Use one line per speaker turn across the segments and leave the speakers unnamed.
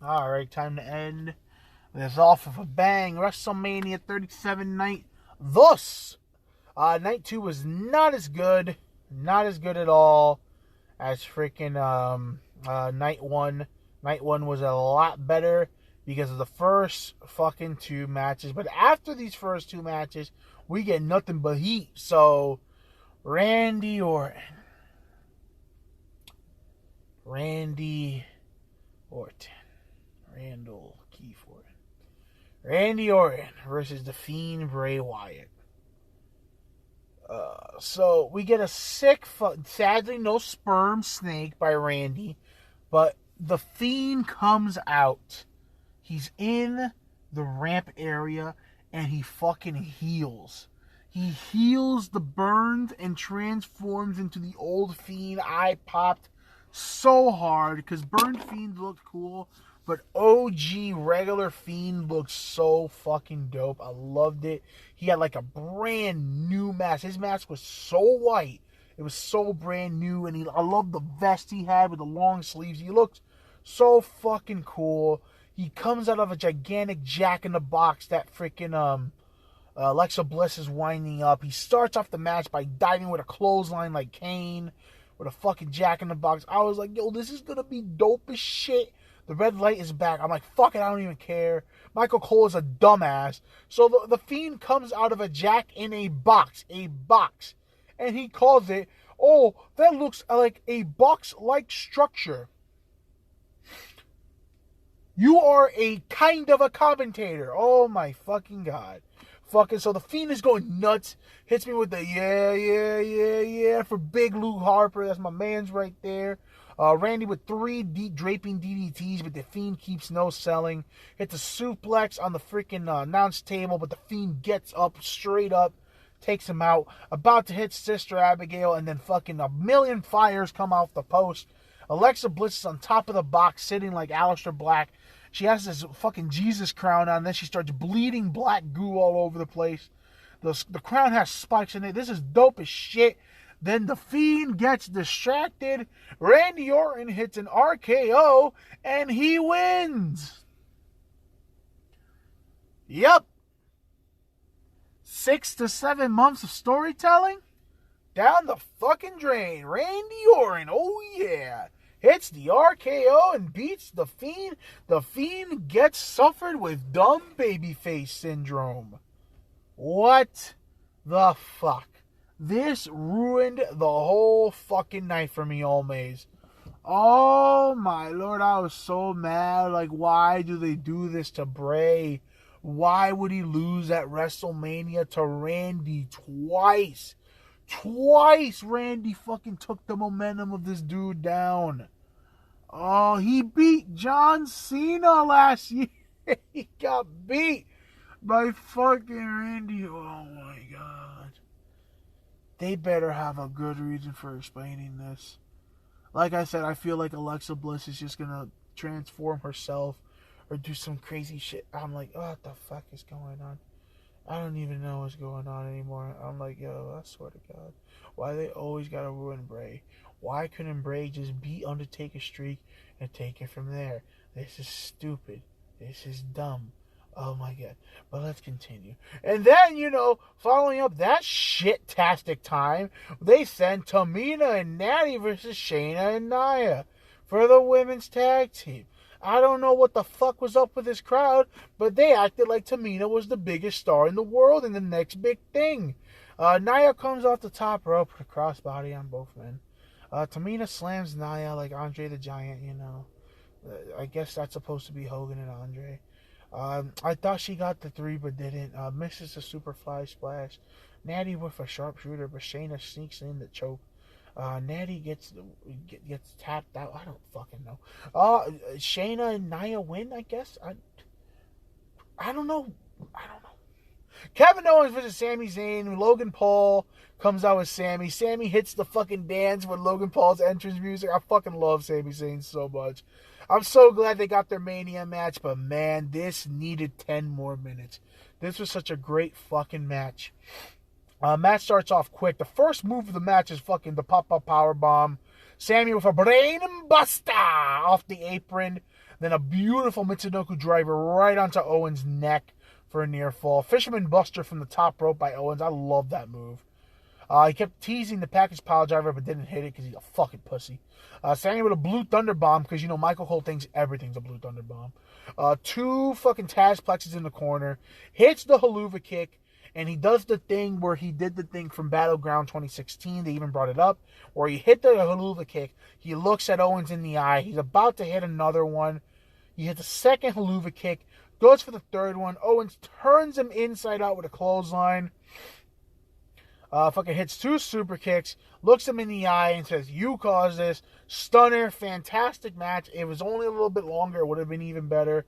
Alright, time to end this off of a bang. WrestleMania 37 night. Thus, night 2 was not as good. Not as good at all as freaking night 1. Night 1 was a lot better because of the first fucking 2 matches. But after these first 2 matches, we get nothing but heat. So, Randy Orton. Randall Keith Orton. Randy Orton versus the Fiend Bray Wyatt. So we get a sadly no sperm snake by Randy, but the Fiend comes out. He's in the ramp area and he fucking heals. He heals the burns and transforms into the old Fiend. I popped so hard because burned Fiend looked cool, but OG regular Fiend looked so fucking dope. I loved it. He had like a brand new mask. His mask was so white. It was so brand new, and I loved the vest he had with the long sleeves. He looked so fucking cool. He comes out of a gigantic Jack-in-the-Box that freaking Alexa Bliss is winding up. He starts off the match by diving with a clothesline like Kane, with a fucking Jack-in-the-Box. I was like, yo, this is gonna be dope as shit. The red light is back. I'm like, fuck it, I don't even care. Michael Cole is a dumbass. So the Fiend comes out of a Jack-in-a-Box, and he calls it, oh, that looks like a box-like structure. You are a kind of a commentator. Oh my fucking god. Fucking, so the Fiend is going nuts. Hits me with the yeah for Big Luke Harper. That's my man's right there. Randy with 3 draping DDTs, but the Fiend keeps no selling. Hits a suplex on the freaking announce table, but the Fiend gets up, straight up, takes him out. About to hit Sister Abigail, and then fucking a million fires come off the post. Alexa Bliss is on top of the box, sitting like Aleister Black. She has this fucking Jesus crown on, and then she starts bleeding black goo all over the place. The crown has spikes in it. This is dope as shit. Then the Fiend gets distracted. Randy Orton hits an RKO, and he wins. Yep. 6 to 7 months of storytelling down the fucking drain. Randy Orton, oh yeah, hits the RKO and beats the Fiend. The Fiend gets suffered with dumb babyface syndrome. What the fuck? This ruined the whole fucking night for me, always. Oh my lord, I was so mad. Like, why do they do this to Bray? Why would he lose at WrestleMania to Randy twice? Twice Randy fucking took the momentum of this dude down. Oh, he beat John Cena last year. He got beat by fucking Randy. Oh my god. They better have a good reason for explaining this. Like I said, I feel like Alexa Bliss is just gonna transform herself or do some crazy shit. I'm like, oh, what the fuck is going on? I don't even know what's going on anymore. I'm like, yo, I swear to God. Why they always gotta ruin Bray? Why couldn't Bray just beat Undertaker's streak and take it from there? This is stupid. This is dumb. Oh my god. But let's continue. And then, following up that shit-tastic time, they sent Tamina and Natty versus Shayna and Nia for the women's tag team. I don't know what the fuck was up with this crowd, but they acted like Tamina was the biggest star in the world and the next big thing. Nia comes off the top rope with a crossbody on both men. Tamina slams Nia like Andre the Giant, I guess that's supposed to be Hogan and Andre. I thought she got the 3 but didn't. Misses a super fly splash. Natty with a sharpshooter, but Shayna sneaks in the choke. Natty gets tapped out. I don't fucking know. Shayna and Nia win, I guess. I don't know. Kevin Owens versus Sami Zayn. Logan Paul comes out with Sami. Sami hits the fucking dance with Logan Paul's entrance music. I fucking love Sami Zayn so much. I'm so glad they got their Mania match, but man, this needed 10 more minutes. This was such a great fucking match. Match starts off quick. The first move of the match is fucking the pop-up powerbomb. Sami with a brain buster off the apron. Then a beautiful Mitsunoku driver right onto Owens' neck for a near fall. Fisherman Buster from the top rope by Owens. I love that move. He kept teasing the package pile driver, but didn't hit it because he's a fucking pussy. Sami with a blue thunder bomb because, you know, Michael Cole thinks everything's a blue thunder bomb. 2 fucking Taz plexes in the corner. Hits the haluva kick. And he does the thing where he did the thing from Battleground 2016. They even brought it up. Where he hit the haluva kick. He looks at Owens in the eye. He's about to hit another one. He hits the second haluva kick. Goes for the third one. Owens turns him inside out with a clothesline. Fucking hits 2 super kicks. Looks him in the eye and says, "You caused this." Stunner. Fantastic match. It was only a little bit longer. It would have been even better.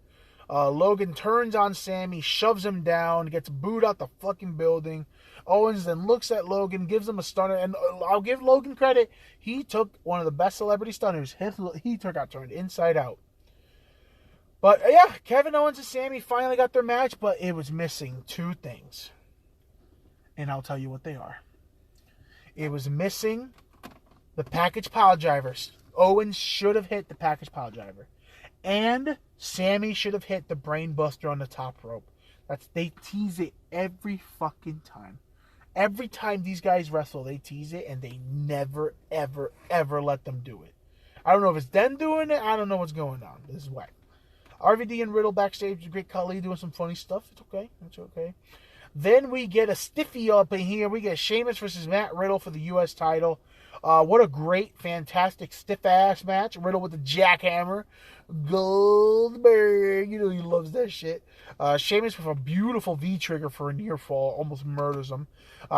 Logan turns on Sami, shoves him down, gets booed out the fucking building. Owens then looks at Logan, gives him a stunner, and I'll give Logan credit. He took one of the best celebrity stunners. He got turned inside out. But yeah, Kevin Owens and Sami finally got their match, but it was missing 2 things. And I'll tell you what they are. It was missing the package pile drivers. Owens should have hit the package pile driver. And Sami should have hit the brain buster on the top rope. They tease it every fucking time. Every time these guys wrestle, they tease it, and they never, ever, ever let them do it. I don't know if it's them doing it. I don't know what's going on. This is whack. RVD and Riddle backstage with Great Khali doing some funny stuff. It's okay. It's okay. Then we get a stiffy up in here. We get Sheamus versus Matt Riddle for the U.S. title. What a great, fantastic, stiff-ass match. Riddle with the jackhammer. Goldberg. You know he loves that shit. Sheamus with a beautiful V-trigger for a near fall. Almost murders him.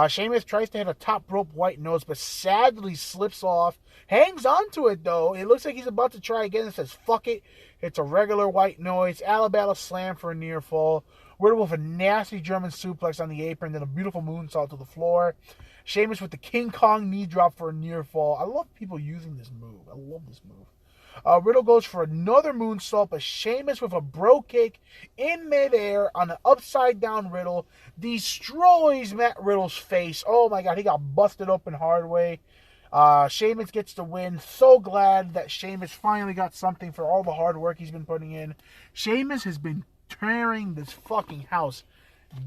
Sheamus tries to hit a top rope white nose, but sadly slips off. Hangs onto it, though. It looks like he's about to try again and says, fuck it. It's a regular white noise. Alabama slam for a near fall. Riddle with a nasty German suplex on the apron, then a beautiful moonsault to the floor. Sheamus with the King Kong knee drop for a near fall. I love people using this move. I love this move. Riddle goes for another moonsault, but Sheamus with a bro kick in midair on an upside down Riddle destroys Matt Riddle's face. Oh my god, he got busted open hard way. Sheamus gets the win. So glad that Sheamus finally got something for all the hard work he's been putting in. Sheamus has been tearing this fucking house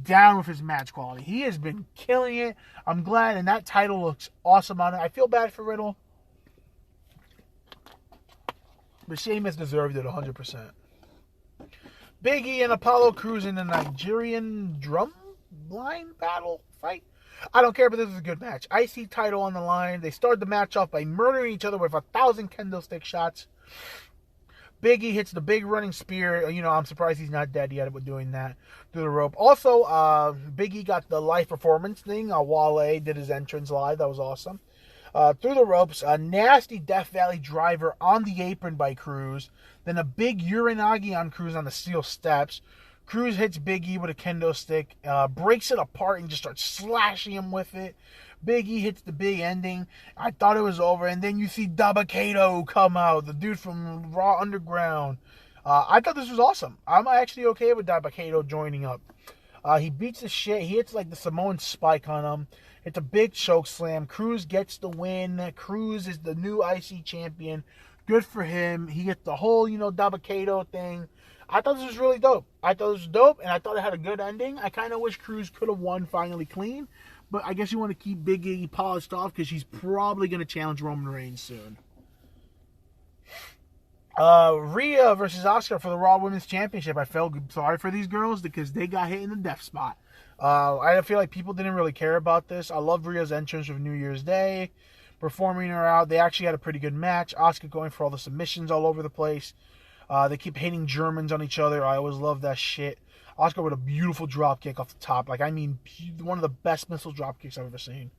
down with his match quality. He has been killing it. I'm glad, and that title looks awesome on it. I feel bad for Riddle, but Sheamus deserved it 100%. Big E and Apollo Crews in a Nigerian drum line battle fight. I don't care, but this is a good match. IC title on the line. They started the match off by murdering each other with 1,000 kendo stick shots. Big E hits the big running spear. You know, I'm surprised he's not dead yet with doing that through the rope. Also, Big E got the live performance thing. Wale did his entrance live. That was awesome. Through the ropes, a nasty Death Valley driver on the apron by Crews. Then a big Uranagi on Crews on the steel steps. Crews hits Big E with a kendo stick, breaks it apart and just starts slashing him with it. Big E hits the big ending. I thought it was over, and then you see Dabba-Kato come out, the dude from Raw Underground. I thought this was awesome. I'm actually okay with Dabba-Kato joining up. He beats the shit. He hits like the Samoan spike on him. It's a big choke slam. Crews gets the win. Crews is the new IC champion. Good for him. He gets the whole, Dabba-Kato thing. I thought this was really dope. I thought this was dope, and I thought it had a good ending. I kind of wish Crews could have won finally clean, but I guess you want to keep Big E polished off because she's probably going to challenge Roman Reigns soon. Rhea versus Asuka for the Raw Women's Championship. I felt sorry for these girls because they got hit in the death spot. I feel like people didn't really care about this. I love Rhea's entrance of New Year's Day, performing her out. They actually had a pretty good match. Asuka going for all the submissions all over the place. They keep hitting Germans on each other. I always love that shit. Asuka with a beautiful drop kick off the top. One of the best missile drop kicks I've ever seen.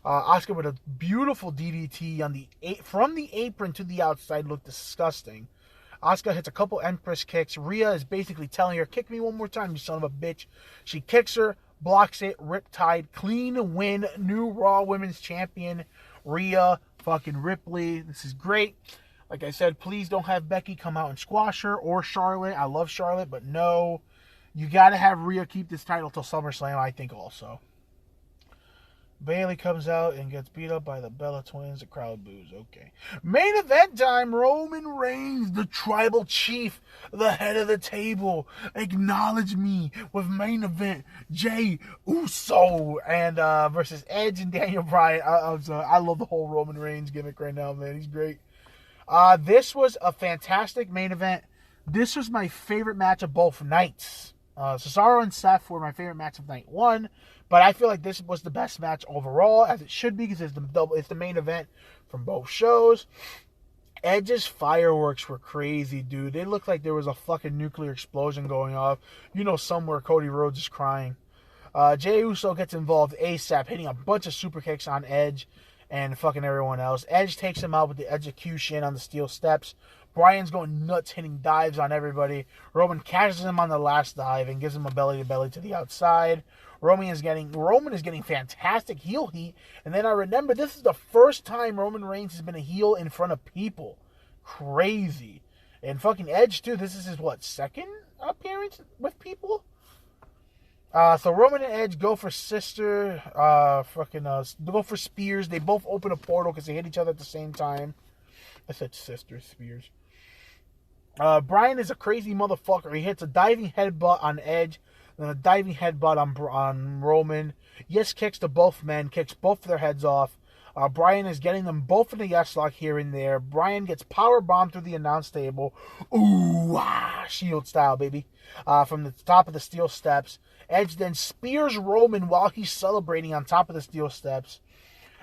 Asuka with a beautiful DDT from the apron to the outside. Looked disgusting. Asuka hits a couple Empress kicks. Rhea is basically telling her, kick me one more time, you son of a bitch. She kicks her, blocks it, riptide, clean win, new Raw Women's Champion, Rhea fucking Ripley. This is great. Like I said, please don't have Becky come out and squash her, or Charlotte. I love Charlotte, but no. You got to have Rhea keep this title till SummerSlam, I think, also. Bailey comes out and gets beat up by the Bella Twins. The crowd boos. Okay. Main event time. Roman Reigns, the tribal chief, the head of the table. Acknowledge me with main event Jey Uso and versus Edge and Daniel Bryan. I love the whole Roman Reigns gimmick right now, man. He's great. This was a fantastic main event. This was my favorite match of both nights. Cesaro and Seth were my favorite match of night one, but I feel like this was the best match overall, as it should be, because it's the main event from both shows. Edge's fireworks were crazy, dude. They looked like there was a fucking nuclear explosion going off. You know, somewhere Cody Rhodes is crying. Jey Uso gets involved ASAP, hitting a bunch of super kicks on Edge and fucking everyone else. Edge takes him out with the execution on the steel steps. Bryan's going nuts, hitting dives on everybody. Roman catches him on the last dive and gives him a belly-to-belly to the outside. Roman is getting fantastic heel heat. And then I remember this is the first time Roman Reigns has been a heel in front of people. Crazy. And fucking Edge, too. This is his, second appearance with people? So Roman and Edge go for go for spears. They both open a portal because they hit each other at the same time. I said sister spears. Bryan is a crazy motherfucker. He hits a diving headbutt on Edge, then a diving headbutt on Roman. Yes kicks to both men, kicks both of their heads off. Bryan is getting them both in the yes lock here and there. Bryan gets power bombed through the announce table. Ooh, Shield style, baby. From the top of the steel steps. Edge then spears Roman while he's celebrating on top of the steel steps.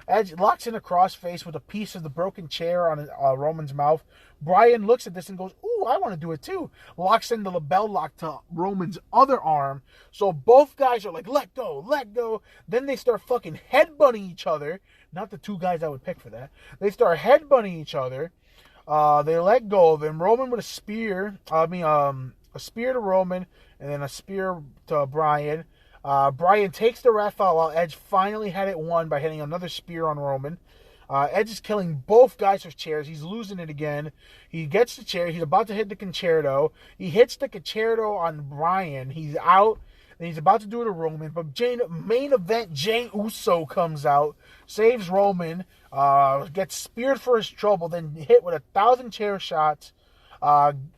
Edge locks in a crossface with a piece of the broken chair on Roman's mouth. Bryan looks at this and goes, ooh, I want to do it too. Locks in the label lock to Roman's other arm. So both guys are like, let go, let go. Then they start fucking headbutting each other. Not the two guys I would pick for that. They start headbutting each other. They let go of him. Roman with a spear. A spear to Roman and then a spear to Bryan. Bryan takes the ref out while Edge finally had it won by hitting another spear on Roman. Edge is killing both guys with chairs. He's losing it again. He gets the chair. He's about to hit the concerto. He hits the concerto on Bryan. He's out. And he's about to do it to Roman. But main event, Jey Uso comes out. Saves Roman. Gets speared for his trouble. Then hit with 1,000 chair shots.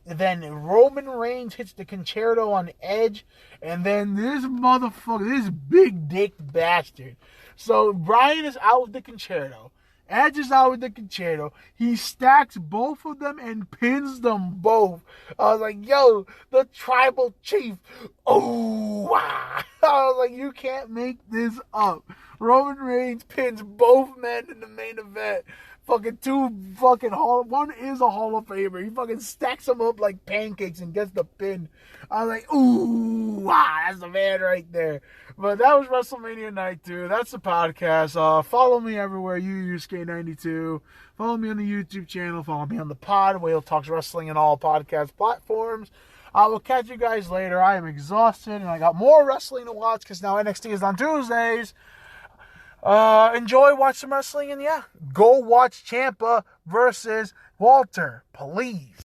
Then Roman Reigns hits the concerto on Edge, and then this motherfucker, this big dick bastard. So Bryan is out with the concerto. Edge is out with the concerto. He stacks both of them and pins them both. I was like, yo, the tribal chief. Oh, wow. I was like, you can't make this up. Roman Reigns pins both men in the main event. One is a Hall of Famer. He fucking stacks them up like pancakes and gets the pin. I was like, ooh, wow, that's the man right there. But that was WrestleMania Night 2. That's the podcast. Follow me everywhere. USK92. Follow me on the YouTube channel. Follow me on the pod. Whale Talks Wrestling and all podcast platforms. I will catch you guys later. I am exhausted and I got more wrestling to watch because now NXT is on Tuesdays. Enjoy, watch some wrestling, and yeah, go watch Ciampa versus Walter, please.